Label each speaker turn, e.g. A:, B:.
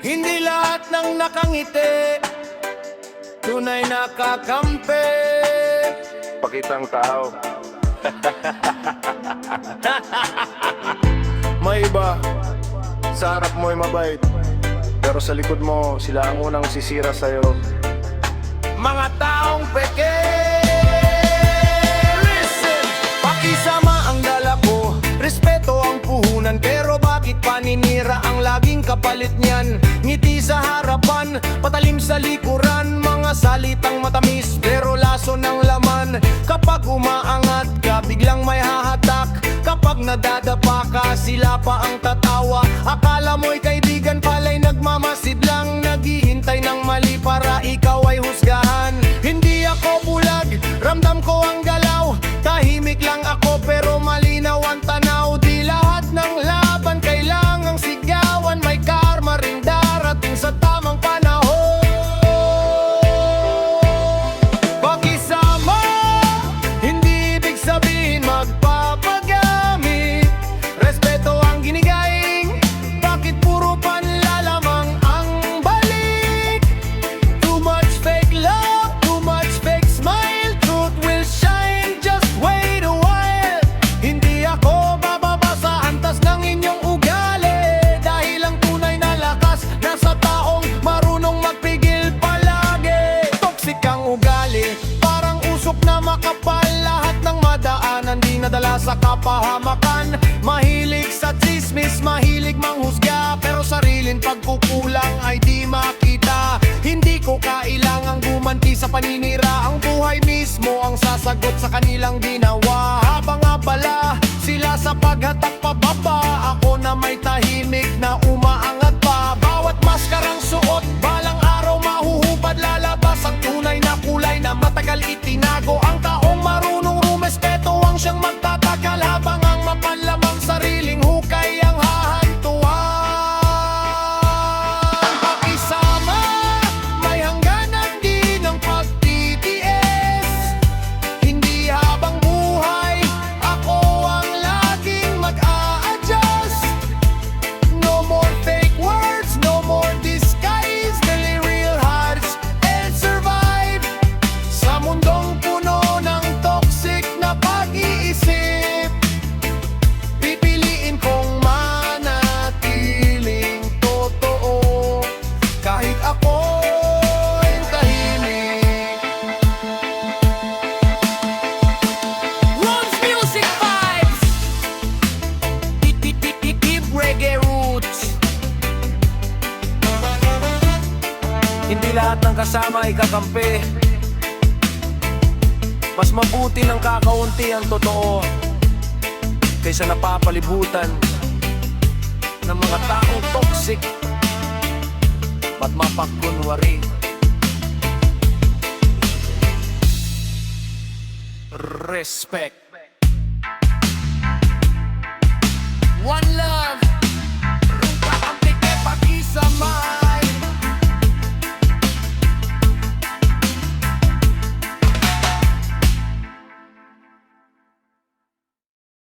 A: Hindi lahat ng nakangiti tunay nakakampi.
B: Pakitang tao. May iba, sa harap mo'y mabait, pero sa likod mo, sila ang unang sisira sa'yo.
A: Mga taong peke, listen. Pakisama ang dala ko, respeto ang puhunan, pero bakit paninira ang laging kapalit niyan? Ngiti sa harapan, patalim sa likuran, mga salitang matamis pero laso ng laman. Kapag umaangat ka, biglang may hahatak. Kapag nadadapa ka, sila pa ang tatawa. Akala mo'y kaibigan, pala'y nagmamasid lang, naghihintay ng mali para ikaw ay husgahan. Hindi ako bulag, ramdam ko ang galaw. Tahimik lang ako pero malinaw ang tanaw. Di lahat ng laban kailangang sigawan, may karma ring darating sa tamang panahon. Pakisama, hindi ibig sabihin magpapagamit. Respeto ang ginigaing, bakit puro panlalamang ang balik? Too much fake love, too much fake smile. Truth will shine, just wait a while. Hindi ako bababa sa antas ng inyong ugali, dahil ang tunay na lakas nasa taong marunong magpigil palagi. Toxic ang ugali, parang usok na makapal. Lahat ng madaanan di nadala sa kapahamakan. Mahilig sa chismis, mahilig manghusga, pero sariling pagkukulang ay di makita. Hindi ko kailangang gumanti sa paninira, ang buhay mismo ang sasagot sa kanilang ginawa. Habang abala sila sa paghatak pababa, ako na may tahimik na umaangat pa. Bawat maskarang suot, balang araw mahuhubad, lalabas ang tunay na kulay na matagal itinago. Ang taong marunong rumespeto ang siyang magtatakal, habang ang mapanlamang sariling hukay ang hahantuan. Pakisama, may hangganan din ang pagtitiis. Hindi habang buhay, ako ang laging mag-a-adjust. No more fake words, no more disguise. The real hearts and survive sa mundong puno ng toxic na pag-iisip. Pipiliin kong manatiling totoo kahit ako'y tahimik. Ron's Music Vibes, deep reggae roots. Hindi lahat ng kasama ay kakampi. Mas mabuti ng kakaunti ang totoo kaysa napapalibutan ng mga taong toxic at mapagkunwari. Respect.